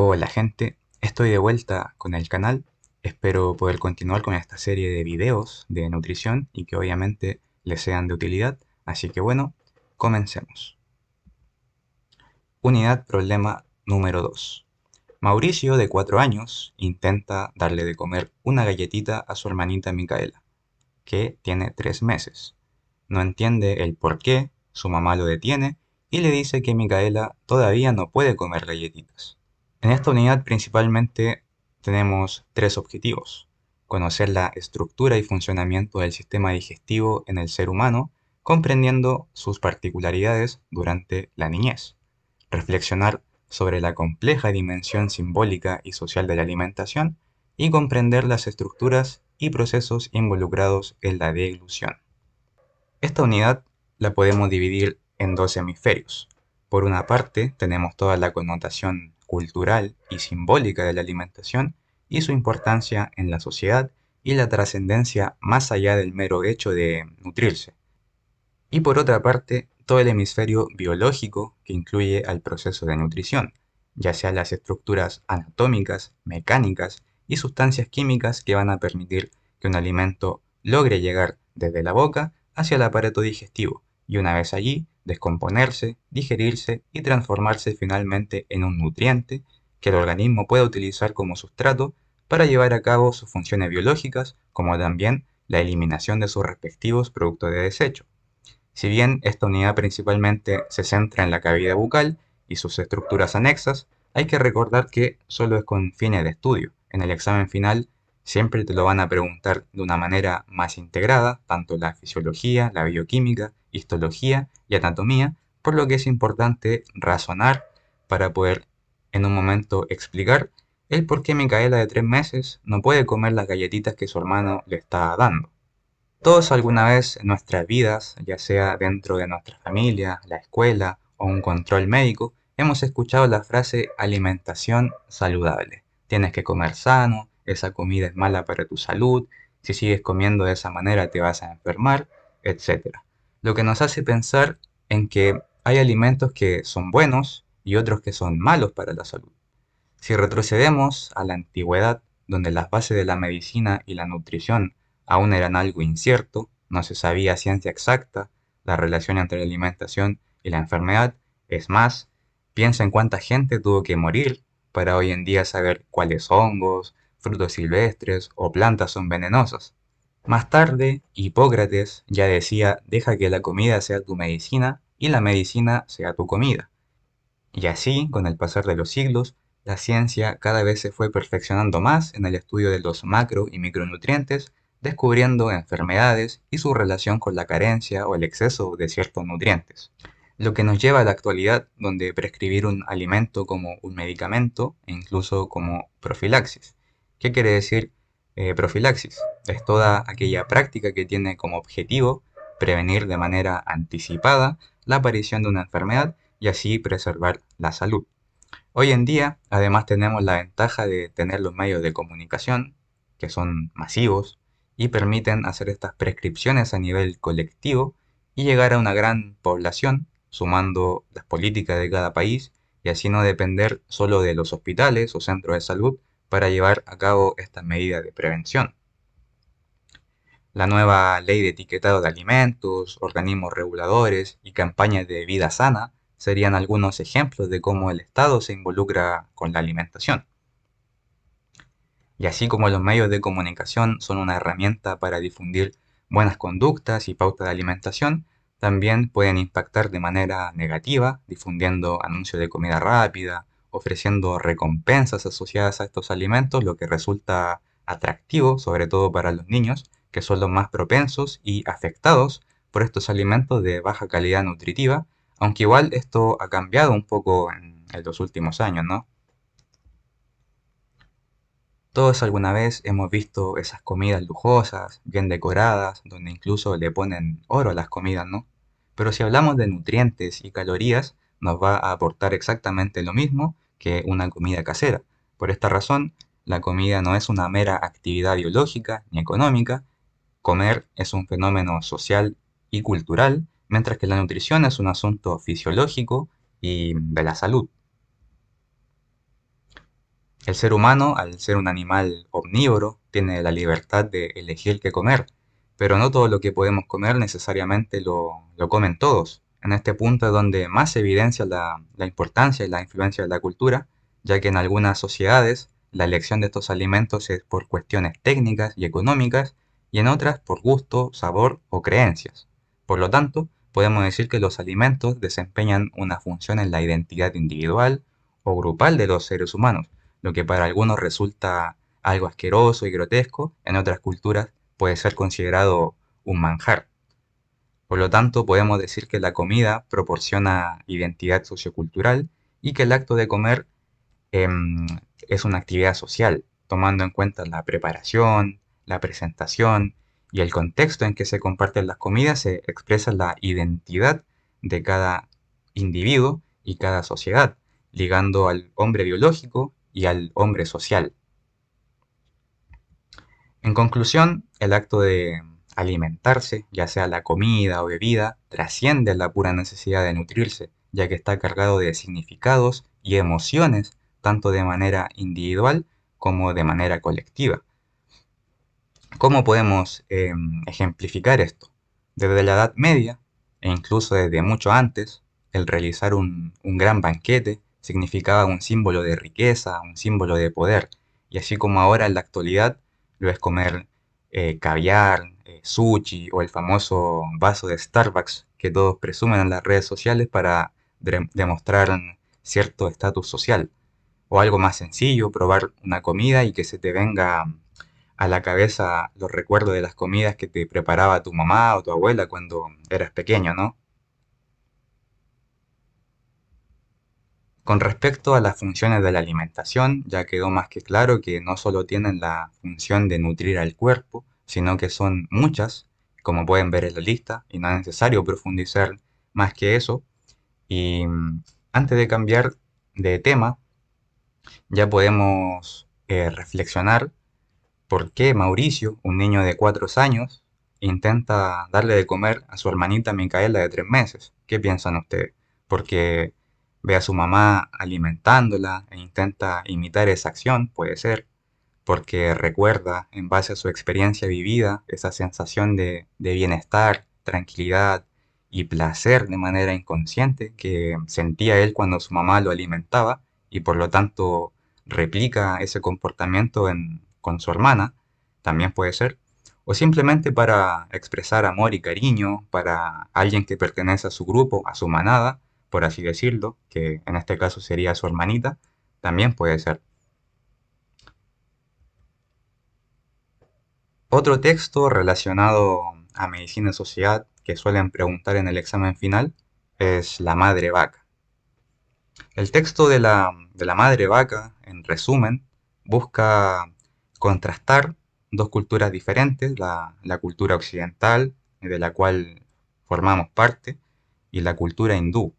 Hola gente, estoy de vuelta con el canal. Espero poder continuar con esta serie de videos de nutrición y que obviamente les sean de utilidad. Así que bueno, comencemos. Unidad problema número 2. Mauricio, de 4 años, intenta darle de comer una galletita a su hermanita Micaela, que tiene 3 meses. No entiende el por qué, su mamá lo detiene y le dice que Micaela todavía no puede comer galletitas. En esta unidad principalmente tenemos tres objetivos: conocer la estructura y funcionamiento del sistema digestivo en el ser humano, comprendiendo sus particularidades durante la niñez; reflexionar sobre la compleja dimensión simbólica y social de la alimentación; y comprender las estructuras y procesos involucrados en la deglución. Esta unidad la podemos dividir en dos hemisferios. Por una parte, tenemos toda la connotación cultural y simbólica de la alimentación y su importancia en la sociedad y la trascendencia más allá del mero hecho de nutrirse. Y por otra parte, todo el hemisferio biológico que incluye al proceso de nutrición, ya sea las estructuras anatómicas, mecánicas y sustancias químicas que van a permitir que un alimento logre llegar desde la boca hacia el aparato digestivo y, una vez allí, descomponerse, digerirse y transformarse finalmente en un nutriente que el organismo pueda utilizar como sustrato para llevar a cabo sus funciones biológicas, como también la eliminación de sus respectivos productos de desecho. Si bien esta unidad principalmente se centra en la cavidad bucal y sus estructuras anexas, hay que recordar que solo es con fines de estudio. En el examen final siempre te lo van a preguntar de una manera más integrada, tanto la fisiología, la bioquímica, histología y anatomía, por lo que es importante razonar para poder en un momento explicar el por qué Micaela, de 3 meses, no puede comer las galletitas que su hermano le está dando. Todos alguna vez en nuestras vidas, ya sea dentro de nuestra familia, la escuela o un control médico, hemos escuchado la frase alimentación saludable. Tienes que comer sano, esa comida es mala para tu salud, si sigues comiendo de esa manera te vas a enfermar, etcétera. Lo que nos hace pensar en que hay alimentos que son buenos y otros que son malos para la salud. Si retrocedemos a la antigüedad, donde las bases de la medicina y la nutrición aún eran algo incierto, no se sabía a ciencia exacta la relación entre la alimentación y la enfermedad. Es más, piensa en cuánta gente tuvo que morir para hoy en día saber cuáles hongos, frutos silvestres o plantas son venenosas. Más tarde, Hipócrates ya decía: deja que la comida sea tu medicina y la medicina sea tu comida. Y así, con el pasar de los siglos, la ciencia cada vez se fue perfeccionando más en el estudio de los macro y micronutrientes, descubriendo enfermedades y su relación con la carencia o el exceso de ciertos nutrientes. Lo que nos lleva a la actualidad, donde prescribir un alimento como un medicamento e incluso como profilaxis. ¿Qué quiere decir profilaxis? Es toda aquella práctica que tiene como objetivo prevenir de manera anticipada la aparición de una enfermedad y así preservar la salud. Hoy en día, además, tenemos la ventaja de tener los medios de comunicación, que son masivos y permiten hacer estas prescripciones a nivel colectivo y llegar a una gran población, sumando las políticas de cada país, y así no depender solo de los hospitales o centros de salud para llevar a cabo estas medidas de prevención. La nueva ley de etiquetado de alimentos, organismos reguladores y campañas de vida sana serían algunos ejemplos de cómo el Estado se involucra con la alimentación. Y así como los medios de comunicación son una herramienta para difundir buenas conductas y pautas de alimentación, también pueden impactar de manera negativa, difundiendo anuncios de comida rápida, ofreciendo recompensas asociadas a estos alimentos, lo que resulta atractivo, sobre todo para los niños, que son los más propensos y afectados por estos alimentos de baja calidad nutritiva, aunque igual esto ha cambiado un poco en los últimos años, ¿no? Todos alguna vez hemos visto esas comidas lujosas, bien decoradas, donde incluso le ponen oro a las comidas, ¿no? Pero si hablamos de nutrientes y calorías, nos va a aportar exactamente lo mismo que una comida casera. Por esta razón, la comida no es una mera actividad biológica ni económica. Comer es un fenómeno social y cultural, mientras que la nutrición es un asunto fisiológico y de la salud. El ser humano, al ser un animal omnívoro, tiene la libertad de elegir qué comer, pero no todo lo que podemos comer necesariamente lo comen todos. En este punto es donde más se evidencia la importancia y la influencia de la cultura, ya que en algunas sociedades la elección de estos alimentos es por cuestiones técnicas y económicas, y en otras por gusto, sabor o creencias. Por lo tanto, podemos decir que los alimentos desempeñan una función en la identidad individual o grupal de los seres humanos, lo que para algunos resulta algo asqueroso y grotesco, en otras culturas puede ser considerado un manjar. Por lo tanto, podemos decir que la comida proporciona identidad sociocultural y que el acto de comer em, es una actividad social, tomando en cuenta la preparación, la presentación y el contexto en que se comparten las comidas, se expresa la identidad de cada individuo y cada sociedad, ligando al hombre biológico y al hombre social. En conclusión, el acto de alimentarse, ya sea la comida o bebida, trasciende la pura necesidad de nutrirse, ya que está cargado de significados y emociones, tanto de manera individual como de manera colectiva. ¿Cómo podemos ejemplificar esto? Desde la Edad Media, e incluso desde mucho antes, el realizar un gran banquete significaba un símbolo de riqueza, un símbolo de poder, y así como ahora en la actualidad lo es comer caviar, sushi o el famoso vaso de Starbucks que todos presumen en las redes sociales para demostrar cierto estatus social. O algo más sencillo, probar una comida y que se te venga a la cabeza los recuerdos de las comidas que te preparaba tu mamá o tu abuela cuando eras pequeño, ¿no? Con respecto a las funciones de la alimentación, ya quedó más que claro que no solo tienen la función de nutrir al cuerpo, sino que son muchas, como pueden ver en la lista, y no es necesario profundizar más que eso. Y antes de cambiar de tema, ya podemos reflexionar por qué Mauricio, un niño de 4 años, intenta darle de comer a su hermanita Micaela de 3 meses. ¿Qué piensan ustedes? Porque ve a su mamá alimentándola e intenta imitar esa acción, puede ser, porque recuerda, en base a su experiencia vivida, esa sensación de bienestar, tranquilidad y placer de manera inconsciente que sentía él cuando su mamá lo alimentaba y por lo tanto replica ese comportamiento con su hermana, también puede ser, o simplemente para expresar amor y cariño para alguien que pertenece a su grupo, a su manada, por así decirlo, que en este caso sería su hermanita, también puede ser. Otro texto relacionado a medicina y sociedad que suelen preguntar en el examen final es La Madre Vaca. El texto de la Madre Vaca, en resumen, busca contrastar dos culturas diferentes, la cultura occidental, de la cual formamos parte, y la cultura hindú.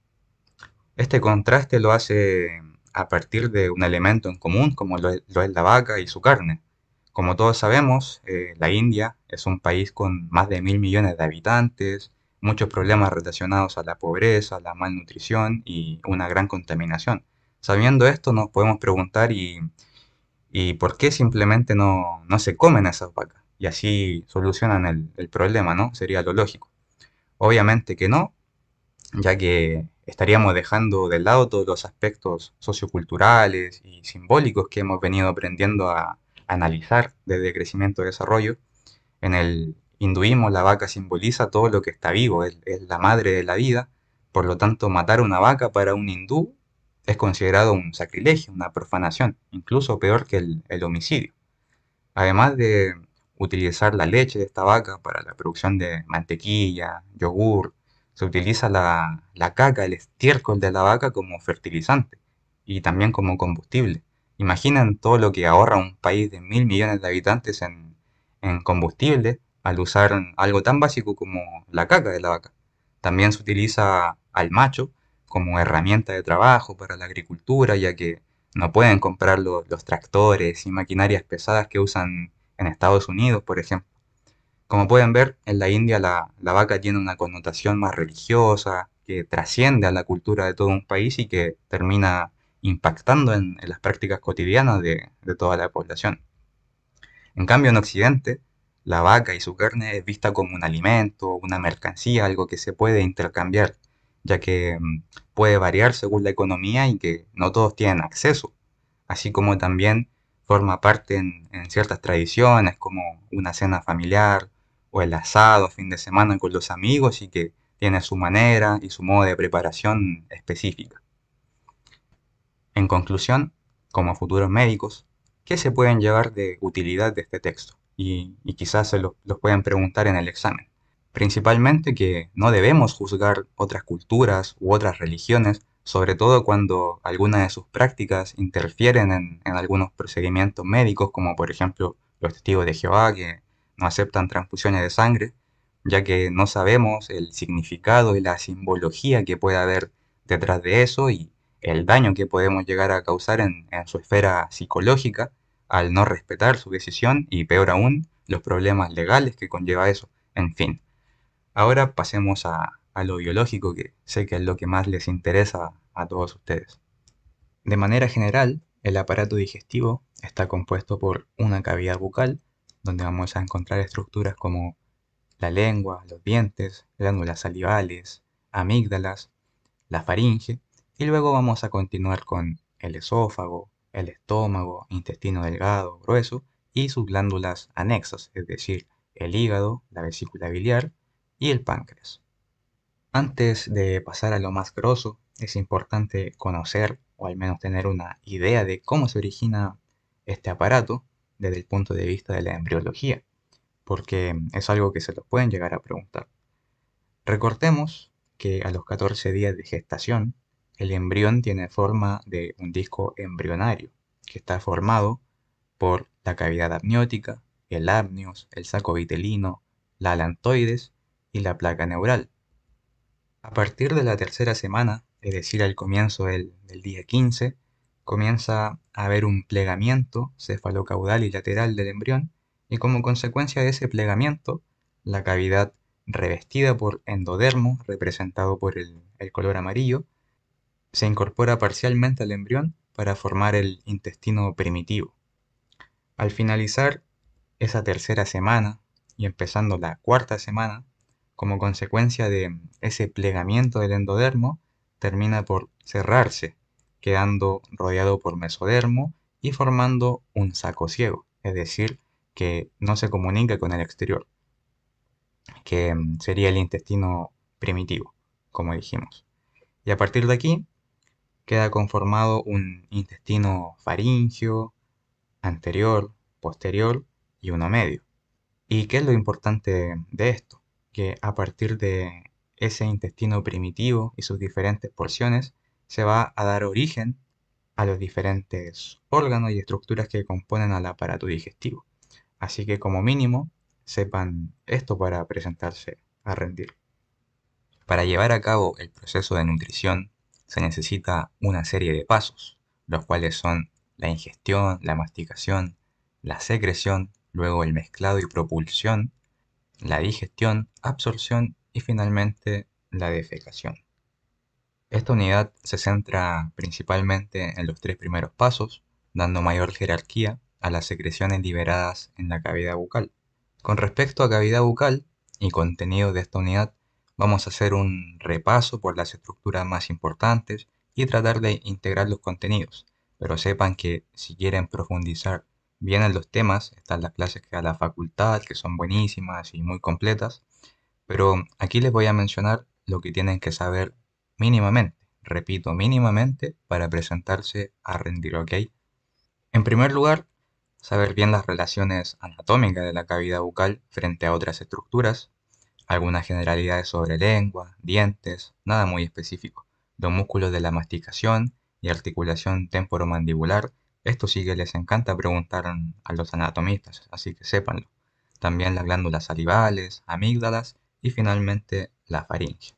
Este contraste lo hace a partir de un elemento en común como lo es la vaca y su carne. Como todos sabemos, la India es un país con más de 1.000 millones de habitantes, muchos problemas relacionados a la pobreza, la malnutrición y una gran contaminación. Sabiendo esto, nos podemos preguntar y por qué simplemente no se comen esas vacas y así solucionan el problema, ¿no? Sería lo lógico. Obviamente que no, ya que estaríamos dejando de lado todos los aspectos socioculturales y simbólicos que hemos venido aprendiendo a analizar desde crecimiento y desarrollo. En el hinduismo la vaca simboliza todo lo que está vivo, es la madre de la vida, por lo tanto matar una vaca para un hindú es considerado un sacrilegio, una profanación, incluso peor que el homicidio. Además de utilizar la leche de esta vaca para la producción de mantequilla, yogur, se utiliza la caca, el estiércol de la vaca como fertilizante y también como combustible. Imaginen todo lo que ahorra un país de 1.000 millones de habitantes en combustible al usar algo tan básico como la caca de la vaca. También se utiliza al macho como herramienta de trabajo para la agricultura, ya que no pueden comprar los tractores y maquinarias pesadas que usan en Estados Unidos, por ejemplo. Como pueden ver, en la India la vaca tiene una connotación más religiosa, que trasciende a la cultura de todo un país y que termina impactando en las prácticas cotidianas de toda la población. En cambio, en Occidente, la vaca y su carne es vista como un alimento, una mercancía, algo que se puede intercambiar, ya que puede variar según la economía y que no todos tienen acceso, así como también forma parte en ciertas tradiciones como una cena familiar o el asado a fin de semana con los amigos y que tiene su manera y su modo de preparación específica. En conclusión, como futuros médicos, ¿qué se pueden llevar de utilidad de este texto? Y quizás los pueden preguntar en el examen. Principalmente que no debemos juzgar otras culturas u otras religiones, sobre todo cuando algunas de sus prácticas interfieren en algunos procedimientos médicos, como por ejemplo los testigos de Jehová que no aceptan transfusiones de sangre, ya que no sabemos el significado y la simbología que puede haber detrás de eso y el daño que podemos llegar a causar en su esfera psicológica al no respetar su decisión y peor aún, los problemas legales que conlleva eso. En fin, ahora pasemos a lo biológico, que sé que es lo que más les interesa a todos ustedes. De manera general, el aparato digestivo está compuesto por una cavidad bucal, donde vamos a encontrar estructuras como la lengua, los dientes, glándulas salivales, amígdalas, la faringe, y luego vamos a continuar con el esófago, el estómago, intestino delgado, grueso, y sus glándulas anexas, es decir, el hígado, la vesícula biliar y el páncreas. Antes de pasar a lo más grosso, es importante conocer o al menos tener una idea de cómo se origina este aparato desde el punto de vista de la embriología, porque es algo que se los pueden llegar a preguntar. Recordemos que a los 14 días de gestación, el embrión tiene forma de un disco embrionario, que está formado por la cavidad amniótica, el amnios, el saco vitelino, la alantoides y la placa neural. A partir de la tercera semana, es decir, al comienzo del día 15, comienza a haber un plegamiento cefalocaudal y lateral del embrión, y como consecuencia de ese plegamiento, la cavidad revestida por endodermo, representado por el color amarillo, se incorpora parcialmente al embrión para formar el intestino primitivo. Al finalizar esa tercera semana y empezando la cuarta semana, como consecuencia de ese plegamiento del endodermo, termina por cerrarse, quedando rodeado por mesodermo y formando un saco ciego, es decir, que no se comunica con el exterior, que sería el intestino primitivo, como dijimos. Y a partir de aquí queda conformado un intestino faríngeo, anterior, posterior y uno medio. ¿Y qué es lo importante de esto? Que a partir de ese intestino primitivo y sus diferentes porciones se va a dar origen a los diferentes órganos y estructuras que componen al aparato digestivo. Así que como mínimo sepan esto para presentarse a rendir. Para llevar a cabo el proceso de nutrición se necesita una serie de pasos, los cuales son la ingestión, la masticación, la secreción, luego el mezclado y propulsión, la digestión, absorción y finalmente la defecación. Esta unidad se centra principalmente en los tres primeros pasos, dando mayor jerarquía a las secreciones liberadas en la cavidad bucal. Con respecto a cavidad bucal y contenido de esta unidad, vamos a hacer un repaso por las estructuras más importantes y tratar de integrar los contenidos. Pero sepan que si quieren profundizar bien en los temas, están las clases que da la facultad, que son buenísimas y muy completas. Pero aquí les voy a mencionar lo que tienen que saber mínimamente. Repito, mínimamente para presentarse a rendir, ¿ok? En primer lugar, saber bien las relaciones anatómicas de la cavidad bucal frente a otras estructuras, algunas generalidades sobre lengua, dientes, nada muy específico. Los músculos de la masticación y articulación temporomandibular, esto sí que les encanta preguntar a los anatomistas, así que sépanlo. También las glándulas salivales, amígdalas y finalmente la faringe.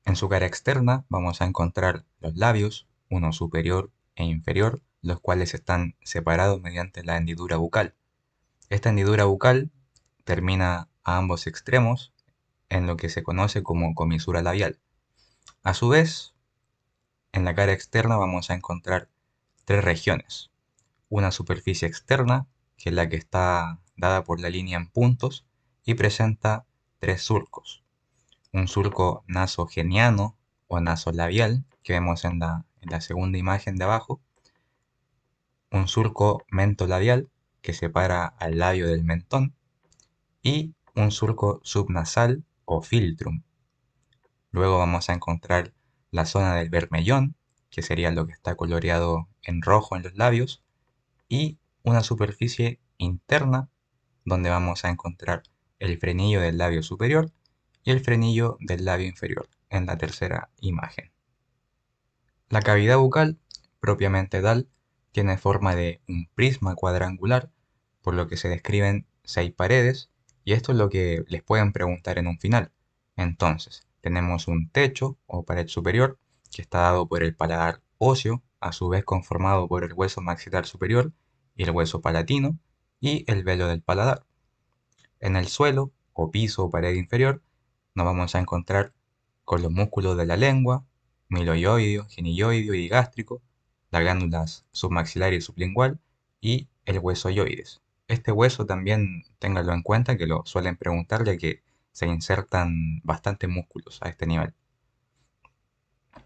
En su cara externa vamos a encontrar los labios, uno superior e inferior, los cuales están separados mediante la hendidura bucal. Esta hendidura bucal termina a ambos extremos en lo que se conoce como comisura labial. A su vez, En la cara externa vamos a encontrar tres regiones. Una superficie externa, que es la que está dada por la línea en puntos y presenta tres surcos. Un surco nasogeniano o nasolabial, que vemos en la segunda imagen de abajo. Un surco mentolabial, que separa al labio del mentón. Y un surco subnasal o filtrum. Luego vamos a encontrar la zona del bermellón, que sería lo que está coloreado en rojo en los labios, y una superficie interna donde vamos a encontrar el frenillo del labio superior y el frenillo del labio inferior en la tercera imagen. La cavidad bucal, propiamente tal, tiene forma de un prisma cuadrangular, por lo que se describen 6 paredes, y esto es lo que les pueden preguntar en un final. Entonces, tenemos un techo o pared superior que está dado por el paladar óseo, a su vez conformado por el hueso maxilar superior y el hueso palatino, y el velo del paladar. En el suelo, o piso o pared inferior, nos vamos a encontrar con los músculos de la lengua, miloioideo, genilloideo y gástrico, las glándulas submaxilar y sublingual y el hueso yoides. Este hueso también ténganlo en cuenta que lo suelen preguntar ya que se insertan bastantes músculos a este nivel.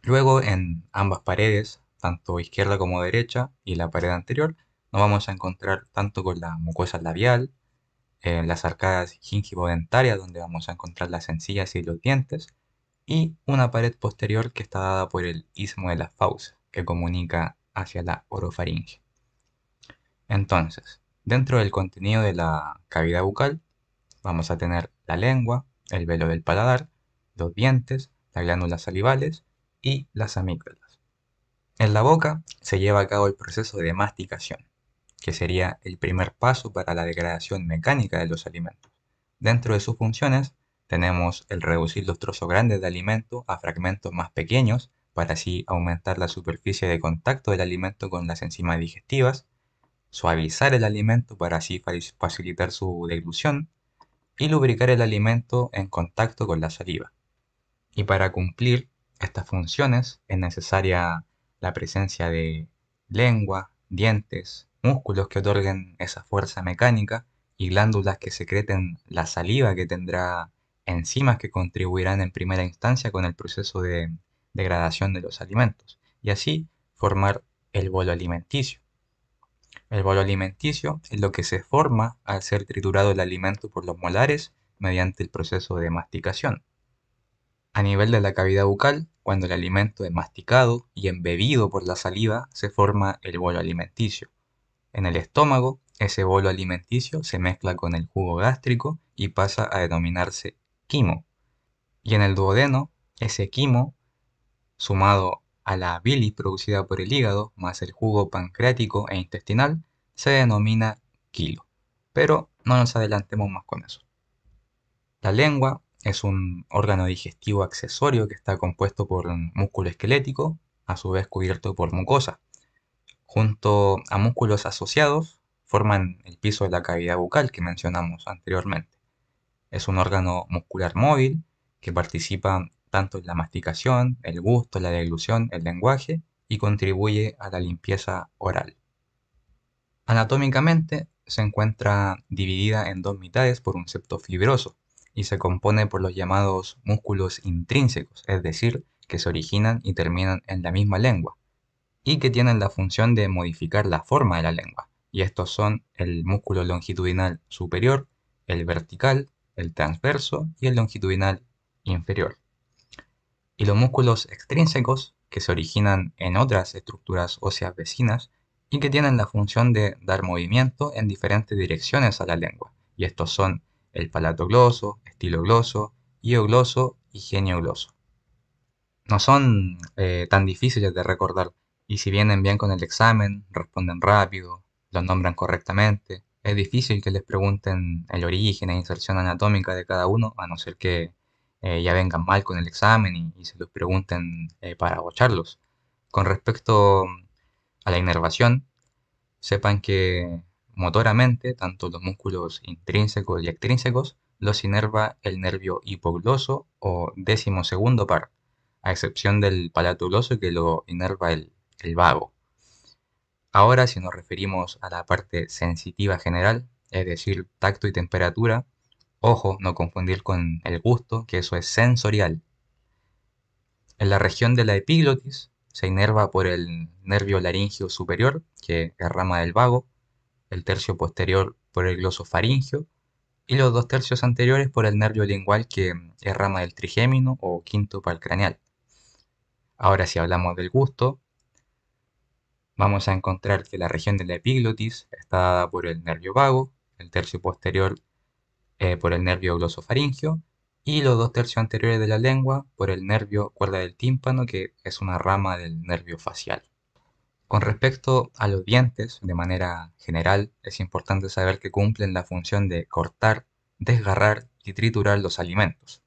Luego en ambas paredes, tanto izquierda como derecha y la pared anterior, nos vamos a encontrar tanto con la mucosa labial, las arcadas gingivodentarias donde vamos a encontrar las encías y los dientes, y una pared posterior que está dada por el istmo de las fauces, que comunica hacia la orofaringe. Entonces, dentro del contenido de la cavidad bucal, vamos a tener la lengua, el velo del paladar, los dientes, las glándulas salivales y las amígdalas. En la boca se lleva a cabo el proceso de masticación, que sería el primer paso para la degradación mecánica de los alimentos. Dentro de sus funciones tenemos el reducir los trozos grandes de alimento a fragmentos más pequeños para así aumentar la superficie de contacto del alimento con las enzimas digestivas, suavizar el alimento para así facilitar su deglución y lubricar el alimento en contacto con la saliva. Y para cumplir estas funciones es necesaria la presencia de lengua, dientes, músculos que otorguen esa fuerza mecánica y glándulas que secreten la saliva que tendrá enzimas que contribuirán en primera instancia con el proceso de degradación de los alimentos y así formar el bolo alimenticio. El bolo alimenticio es lo que se forma al ser triturado el alimento por los molares mediante el proceso de masticación. A nivel de la cavidad bucal, cuando el alimento es masticado y embebido por la saliva, se forma el bolo alimenticio. En el estómago, ese bolo alimenticio se mezcla con el jugo gástrico y pasa a denominarse quimo. Y en el duodeno, ese quimo, sumado a la bilis producida por el hígado, más el jugo pancreático e intestinal, se denomina quilo. Pero no nos adelantemos más con eso. La lengua es un órgano digestivo accesorio que está compuesto por un músculo esquelético, a su vez cubierto por mucosa. Junto a músculos asociados, forman el piso de la cavidad bucal que mencionamos anteriormente. Es un órgano muscular móvil que participa tanto en la masticación, el gusto, la deglución, el lenguaje y contribuye a la limpieza oral. Anatómicamente se encuentra dividida en dos mitades por un septo fibroso y se compone por los llamados músculos intrínsecos, es decir, que se originan y terminan en la misma lengua y que tienen la función de modificar la forma de la lengua. Y estos son el músculo longitudinal superior, el vertical, el transverso y el longitudinal inferior. Y los músculos extrínsecos, que se originan en otras estructuras óseas vecinas y que tienen la función de dar movimiento en diferentes direcciones a la lengua. Y estos son el palatogloso, estilogloso, iogloso y geniogloso. No son tan difíciles de recordar y si vienen bien con el examen, responden rápido, los nombran correctamente, es difícil que les pregunten el origen e inserción anatómica de cada uno, a no ser que ya vengan mal con el examen y se los pregunten para agocharlos. Con respecto a la inervación, sepan que motoramente, tanto los músculos intrínsecos y extrínsecos los inerva el nervio hipogloso o 12º par. a excepción del palato gloso que lo inerva el vago. Ahora, si nos referimos a la parte sensitiva general, es decir, tacto y temperatura, ojo, no confundir con el gusto, que eso es sensorial. En la región de la epiglotis se inerva por el nervio laríngeo superior, que es rama del vago, el tercio posterior por el glosofaringio y los dos tercios anteriores por el nervio lingual, que es rama del trigémino o quinto par craneal. Ahora, si hablamos del gusto, vamos a encontrar que la región de la epiglotis está dada por el nervio vago, el tercio posterior por el nervio glosofaringio y los dos tercios anteriores de la lengua por el nervio cuerda del tímpano, que es una rama del nervio facial. Con respecto a los dientes, de manera general, es importante saber que cumplen la función de cortar, desgarrar y triturar los alimentos.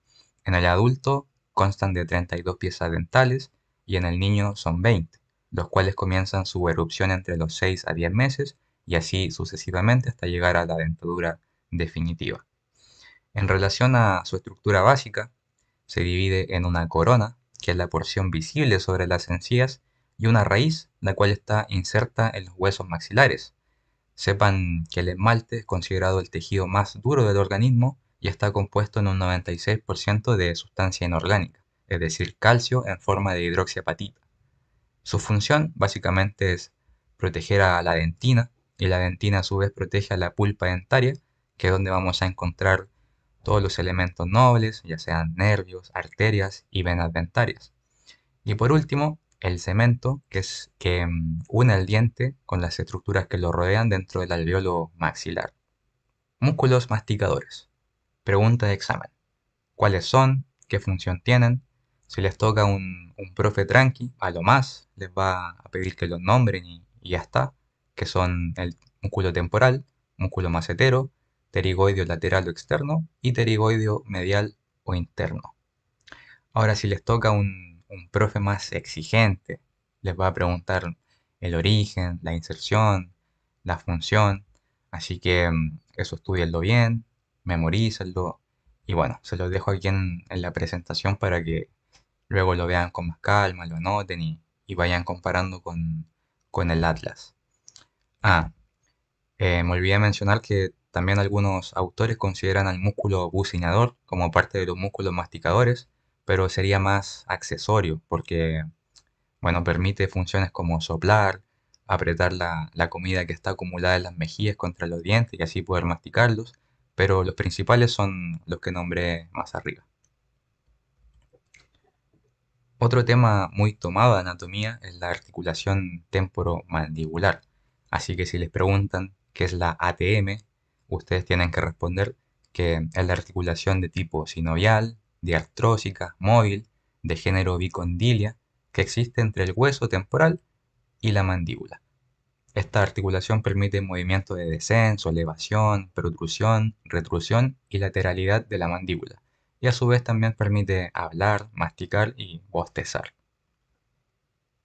En el adulto constan de 32 piezas dentales y en el niño son 20, los cuales comienzan su erupción entre los 6 a 10 meses y así sucesivamente hasta llegar a la dentadura definitiva. En relación a su estructura básica, se divide en una corona, que es la porción visible sobre las encías, y una raíz, la cual está inserta en los huesos maxilares. Sepan que el esmalte es considerado el tejido más duro del organismo y está compuesto en un 96% de sustancia inorgánica, es decir, calcio en forma de hidroxiapatita. Su función básicamente es proteger a la dentina y la dentina a su vez protege a la pulpa dentaria, que es donde vamos a encontrar todos los elementos nobles, ya sean nervios, arterias y venas dentarias. Y por último, el cemento, que es que une el diente con las estructuras que lo rodean dentro del alveolo maxilar. Músculos masticadores. Pregunta de examen. ¿Cuáles son? ¿Qué función tienen? Si les toca un profe tranqui, a lo más les va a pedir que los nombren y ya está, que son el músculo temporal, músculo macetero, pterigoideo lateral o externo y pterigoideo medial o interno. Ahora, si les toca un profe más exigente, les va a preguntar el origen, la inserción, la función. Así que eso estudienlo bien, memorícenlo. Y bueno, se los dejo aquí en la presentación para que luego lo vean con más calma, lo anoten y vayan comparando con el Atlas. Ah, me olvidé mencionar que también algunos autores consideran al músculo bucinador como parte de los músculos masticadores, pero sería más accesorio porque, bueno, permite funciones como soplar, apretar la comida que está acumulada en las mejillas contra los dientes y así poder masticarlos, pero los principales son los que nombré más arriba. Otro tema muy tomado de anatomía es la articulación temporomandibular. Así que si les preguntan qué es la ATM, ustedes tienen que responder que es la articulación de tipo sinovial, diartrósica, móvil, de género bicondilia, que existe entre el hueso temporal y la mandíbula. Esta articulación permite movimiento de descenso, elevación, protrusión, retrusión y lateralidad de la mandíbula, y a su vez también permite hablar, masticar y bostezar.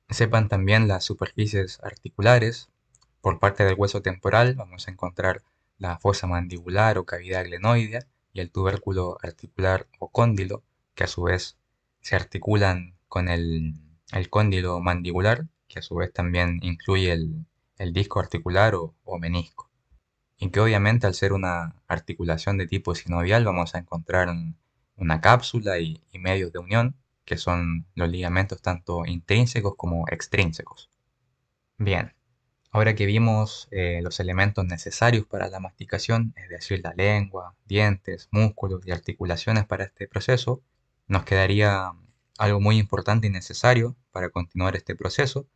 Sepan también las superficies articulares. Por parte del hueso temporal vamos a encontrar la fosa mandibular o cavidad glenoidea y el tubérculo articular o cóndilo, que a su vez se articulan con el cóndilo mandibular, que a su vez también incluye el disco articular o menisco. Y que obviamente al ser una articulación de tipo sinovial vamos a encontrar una cápsula y medios de unión, que son los ligamentos tanto intrínsecos como extrínsecos. Bien, ahora que vimos los elementos necesarios para la masticación, es decir, la lengua, dientes, músculos y articulaciones para este proceso, nos quedaría algo muy importante y necesario para continuar este proceso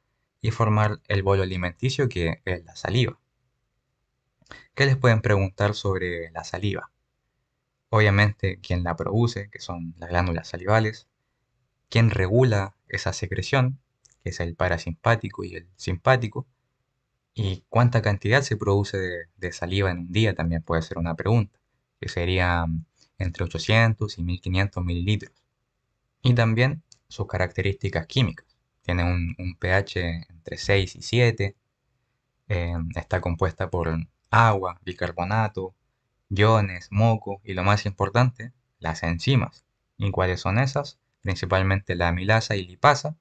y formar el bolo alimenticio, que es la saliva. ¿Qué les pueden preguntar sobre la saliva? Obviamente, quién la produce, que son las glándulas salivales, quién regula esa secreción, que es el parasimpático y el simpático, y cuánta cantidad se produce de saliva en un día también puede ser una pregunta, que sería entre 800 y 1500 mililitros. Y también sus características químicas. Tiene un pH entre 6 y 7, está compuesta por agua, bicarbonato, iones, moco y lo más importante, las enzimas. ¿Y cuáles son esas? principalmente la amilasa y lipasa,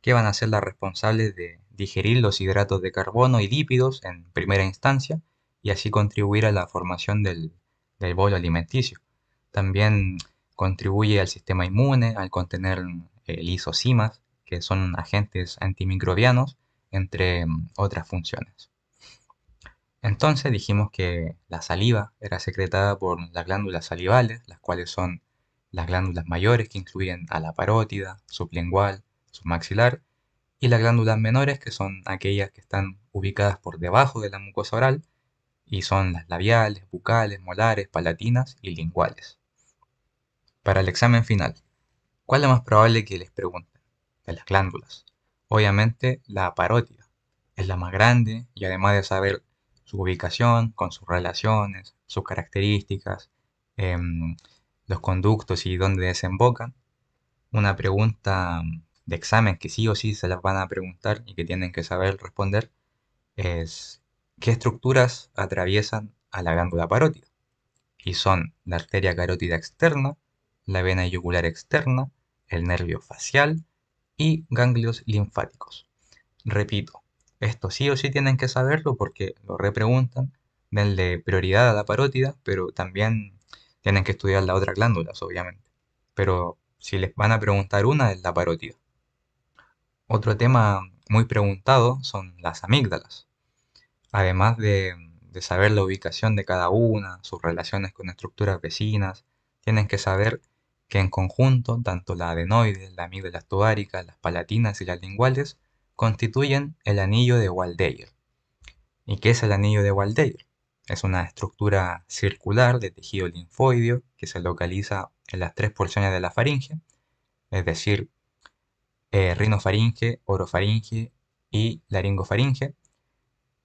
que van a ser las responsables de digerir los hidratos de carbono y lípidos en primera instancia y así contribuir a la formación del bolo alimenticio. También contribuye al sistema inmune al contener lisocimas, que son agentes antimicrobianos, entre otras funciones. Entonces dijimos que la saliva era secretada por las glándulas salivales, las cuales son las glándulas mayores que incluyen a la parótida, sublingual, submaxilar, y las glándulas menores que son aquellas que están ubicadas por debajo de la mucosa oral y son las labiales, bucales, molares, palatinas y linguales. Para el examen final, ¿cuál es lo más probable que les pregunten? De las glándulas. Obviamente la parótida es la más grande y además de saber su ubicación, con sus relaciones, sus características, em, los conductos y dónde desembocan, una pregunta de examen que sí o sí se las van a preguntar y que tienen que saber responder es ¿qué estructuras atraviesan a la glándula parótida? Y son la arteria carótida externa, la vena yugular externa, el nervio facial y ganglios linfáticos. Repito, esto sí o sí tienen que saberlo porque lo repreguntan, denle prioridad a la parótida, pero también tienen que estudiar las otras glándulas, obviamente. Pero si les van a preguntar una, es la parótida. Otro tema muy preguntado son las amígdalas. Además de saber la ubicación de cada una, sus relaciones con estructuras vecinas, tienen que saber que en conjunto, tanto la adenoide, la amígdala tubárica, las palatinas y las linguales constituyen el anillo de Waldeyer. ¿Y qué es el anillo de Waldeyer? Es una estructura circular de tejido linfoideo que se localiza en las tres porciones de la faringe, es decir, rinofaringe, orofaringe y laringofaringe.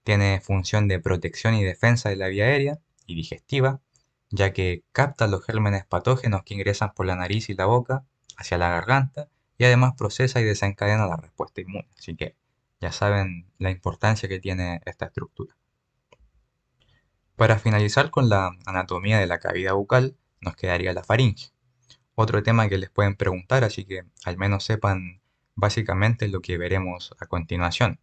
Tiene función de protección y defensa de la vía aérea y digestiva, ya que capta los gérmenes patógenos que ingresan por la nariz y la boca hacia la garganta y además procesa y desencadena la respuesta inmune. Así que ya saben la importancia que tiene esta estructura. Para finalizar con la anatomía de la cavidad bucal, nos quedaría la faringe. Otro tema que les pueden preguntar, así que al menos sepan básicamente lo que veremos a continuación.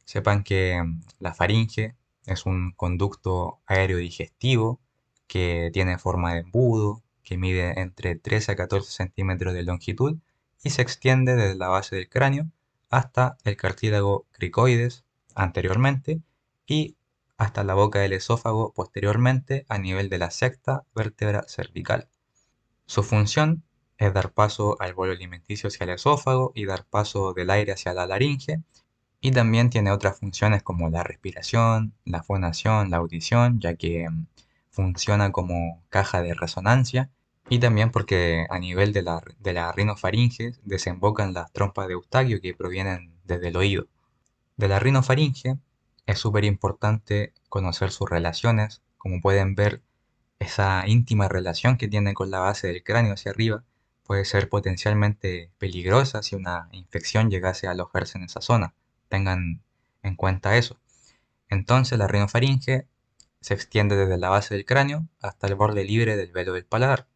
Sepan que la faringe es un conducto aéreo digestivo que tiene forma de embudo, que mide entre 13 a 14 centímetros de longitud y se extiende desde la base del cráneo hasta el cartílago cricoides anteriormente y hasta la boca del esófago posteriormente a nivel de la sexta vértebra cervical. Su función es dar paso al bolo alimenticio hacia el esófago y dar paso del aire hacia la laringe y también tiene otras funciones como la respiración, la fonación, la audición, ya que funciona como caja de resonancia. Y también porque a nivel de la rinofaringe desembocan las trompas de Eustaquio que provienen desde el oído. De la rinofaringe es súper importante conocer sus relaciones. Como pueden ver, esa íntima relación que tiene con la base del cráneo hacia arriba puede ser potencialmente peligrosa si una infección llegase a alojarse en esa zona. Tengan en cuenta eso. Entonces la rinofaringe se extiende desde la base del cráneo hasta el borde libre del velo del paladar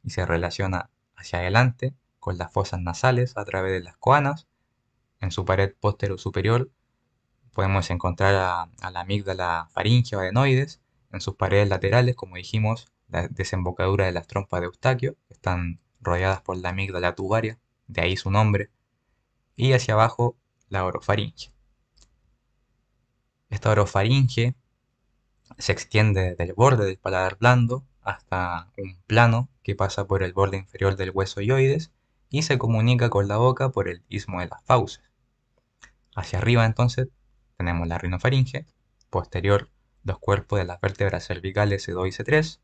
y se relaciona hacia adelante con las fosas nasales a través de las coanas. En su pared posterior superior podemos encontrar a la amígdala faríngea o adenoides. En sus paredes laterales, como dijimos, la desembocadura de las trompas de Eustaquio, que están rodeadas por la amígdala tubaria, de ahí su nombre, y hacia abajo la orofaringe. Esta orofaringe se extiende desde el borde del paladar blando hasta un plano que pasa por el borde inferior del hueso ioides y se comunica con la boca por el istmo de las fauces. Hacia arriba entonces tenemos la rinofaringe, posterior los cuerpos de las vértebras cervicales C2 y C3,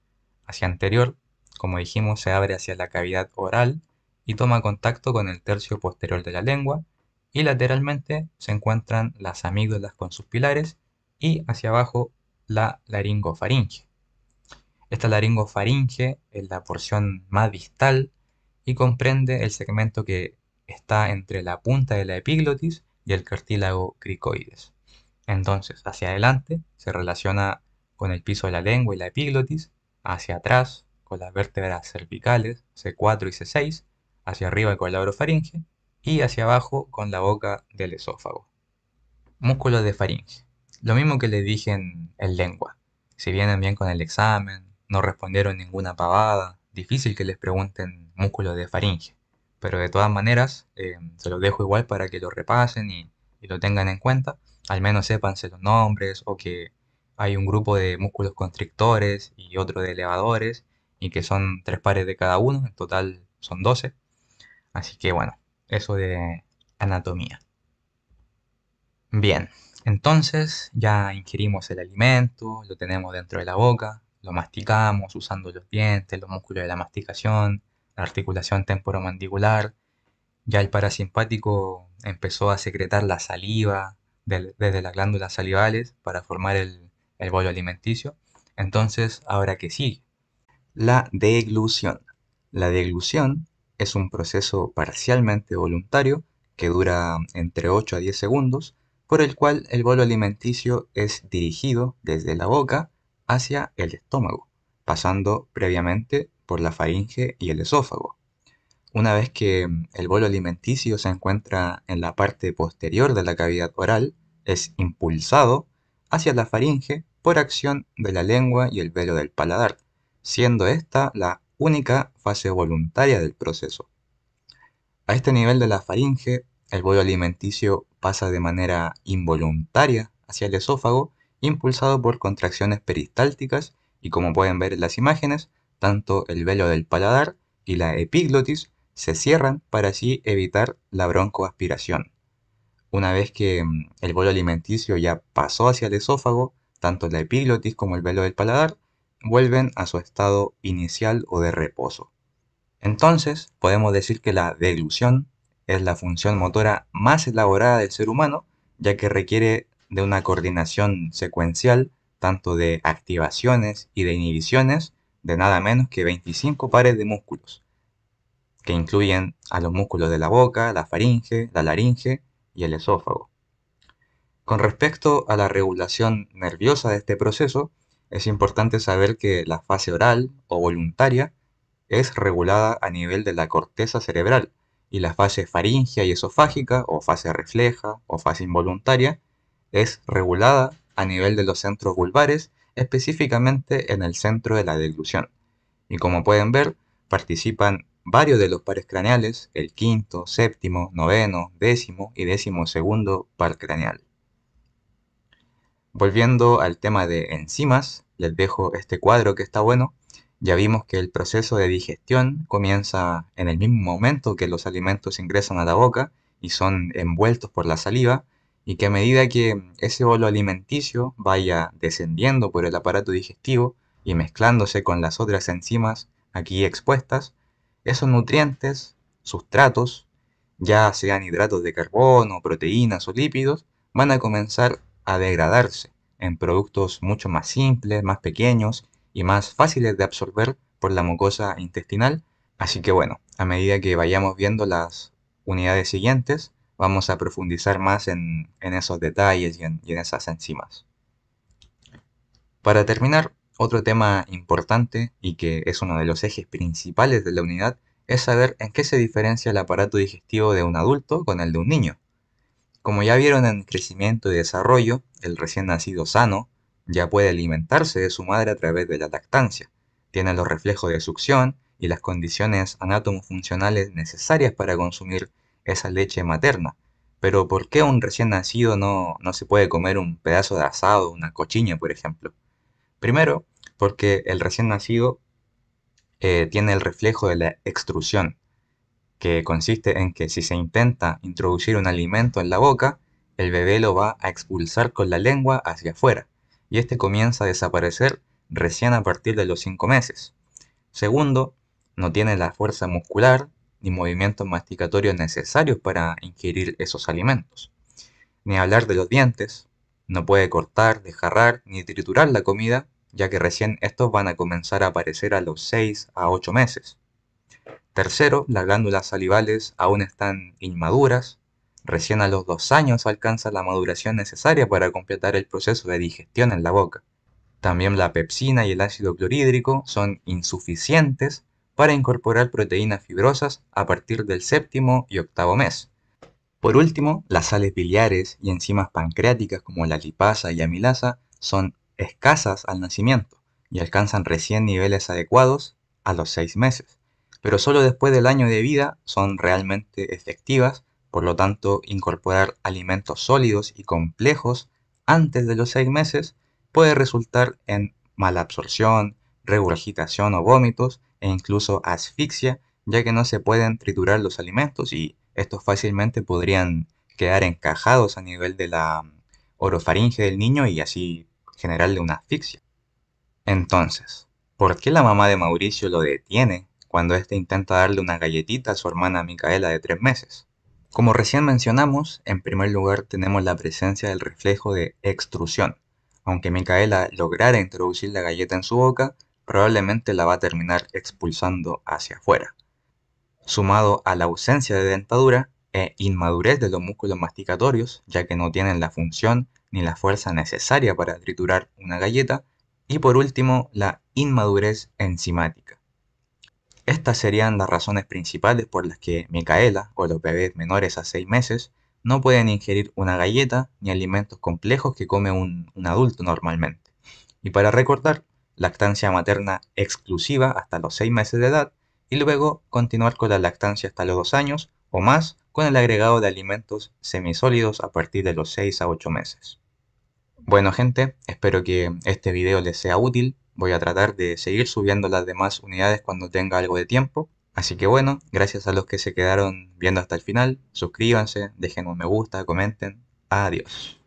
hacia anterior, como dijimos, se abre hacia la cavidad oral y toma contacto con el tercio posterior de la lengua, y lateralmente se encuentran las amígdalas con sus pilares y hacia abajo la laringofaringe. Esta laringofaringe es la porción más distal y comprende el segmento que está entre la punta de la epiglotis y el cartílago cricoides. Entonces, hacia adelante se relaciona con el piso de la lengua y la epiglotis, hacia atrás con las vértebras cervicales C4 y C6, hacia arriba con la orofaringe y hacia abajo con la boca del esófago. Músculos de faringe. Lo mismo que les dije en lengua. Si vienen bien con el examen, no respondieron ninguna pavada, difícil que les pregunten músculos de faringe. Pero de todas maneras, se los dejo igual para que lo repasen y lo tengan en cuenta. Al menos sépanse los nombres o que hay un grupo de músculos constrictores y otro de elevadores y que son 3 pares de cada uno, en total son 12. Así que bueno, eso de anatomía. Bien, entonces ya ingerimos el alimento, lo tenemos dentro de la boca, lo masticamos usando los dientes, los músculos de la masticación, la articulación temporomandibular. Ya el parasimpático empezó a secretar la saliva desde las glándulas salivales para formar el bolo alimenticio. Entonces, ¿ahora qué sigue? La deglución. La deglución es un proceso parcialmente voluntario que dura entre 8 a 10 segundos, por el cual el bolo alimenticio es dirigido desde la boca hacia el estómago, pasando previamente por la faringe y el esófago. Una vez que el bolo alimenticio se encuentra en la parte posterior de la cavidad oral, es impulsado hacia la faringe por acción de la lengua y el velo del paladar, siendo esta la única fase voluntaria del proceso. A este nivel de la faringe, el bolo alimenticio pasa de manera involuntaria hacia el esófago, impulsado por contracciones peristálticas y, como pueden ver en las imágenes, tanto el velo del paladar y la epiglotis se cierran para así evitar la broncoaspiración. Una vez que el bolo alimenticio ya pasó hacia el esófago, tanto la epiglotis como el velo del paladar vuelven a su estado inicial o de reposo. Entonces, podemos decir que la deglución es la función motora más elaborada del ser humano, ya que requiere de una coordinación secuencial tanto de activaciones y de inhibiciones de nada menos que 25 pares de músculos, que incluyen a los músculos de la boca, la faringe, la laringe y el esófago. Con respecto a la regulación nerviosa de este proceso, es importante saber que la fase oral o voluntaria es regulada a nivel de la corteza cerebral y la fase faríngea y esofágica o fase refleja o fase involuntaria es regulada a nivel de los centros vulvares, específicamente en el centro de la deglución. Y como pueden ver, participan varios de los pares craneales, el quinto, séptimo, noveno, décimo y 12º par craneal. Volviendo al tema de enzimas, les dejo este cuadro que está bueno. Ya vimos que el proceso de digestión comienza en el mismo momento que los alimentos ingresan a la boca y son envueltos por la saliva, y que a medida que ese bolo alimenticio vaya descendiendo por el aparato digestivo y mezclándose con las otras enzimas aquí expuestas, esos nutrientes, sustratos, ya sean hidratos de carbono, proteínas o lípidos, van a comenzar a degradarse en productos mucho más simples, más pequeños y más fáciles de absorber por la mucosa intestinal. Así que bueno, a medida que vayamos viendo las unidades siguientes, vamos a profundizar más en esos detalles y en esas enzimas. Para terminar, otro tema importante y que es uno de los ejes principales de la unidad es saber en qué se diferencia el aparato digestivo de un adulto con el de un niño. Como ya vieron en crecimiento y desarrollo, el recién nacido sano ya puede alimentarse de su madre a través de la lactancia. Tiene los reflejos de succión y las condiciones anátomo-funcionales necesarias para consumir esa leche materna. Pero ¿por qué un recién nacido no se puede comer un pedazo de asado, una cochiña, por ejemplo? Primero, porque el recién nacido tiene el reflejo de la extrusión, que consiste en que si se intenta introducir un alimento en la boca, el bebé lo va a expulsar con la lengua hacia afuera, y este comienza a desaparecer recién a partir de los 5 meses. Segundo, no tiene la fuerza muscular ni movimientos masticatorios necesarios para ingerir esos alimentos. Ni hablar de los dientes, no puede cortar, desgarrar ni triturar la comida, ya que recién estos van a comenzar a aparecer a los 6 a 8 meses. Tercero, las glándulas salivales aún están inmaduras, recién a los 2 años alcanza la maduración necesaria para completar el proceso de digestión en la boca. También la pepsina y el ácido clorhídrico son insuficientes para incorporar proteínas fibrosas a partir del séptimo y octavo mes. Por último, las sales biliares y enzimas pancreáticas como la lipasa y amilasa son escasas al nacimiento y alcanzan recién niveles adecuados a los 6 meses, pero solo después del año de vida son realmente efectivas. Por lo tanto, incorporar alimentos sólidos y complejos antes de los 6 meses puede resultar en mala absorción, regurgitación o vómitos e incluso asfixia, ya que no se pueden triturar los alimentos y estos fácilmente podrían quedar encajados a nivel de la orofaringe del niño y así generarle una asfixia. Entonces, ¿por qué la mamá de Mauricio lo detiene cuando éste intenta darle una galletita a su hermana Micaela de 3 meses? Como recién mencionamos, en primer lugar tenemos la presencia del reflejo de extrusión. Aunque Micaela lograra introducir la galleta en su boca, probablemente la va a terminar expulsando hacia afuera. Sumado a la ausencia de dentadura e inmadurez de los músculos masticatorios, ya que no tienen la función ni la fuerza necesaria para triturar una galleta, y por último, la inmadurez enzimática. Estas serían las razones principales por las que Micaela o los bebés menores a 6 meses no pueden ingerir una galleta ni alimentos complejos que come un adulto normalmente. Y para recordar, lactancia materna exclusiva hasta los 6 meses de edad y luego continuar con la lactancia hasta los 2 años o más con el agregado de alimentos semisólidos a partir de los 6 a 8 meses. Bueno gente, espero que este video les sea útil. Voy a tratar de seguir subiendo las demás unidades cuando tenga algo de tiempo. Así que bueno, gracias a los que se quedaron viendo hasta el final. Suscríbanse, dejen un me gusta, comenten. Adiós.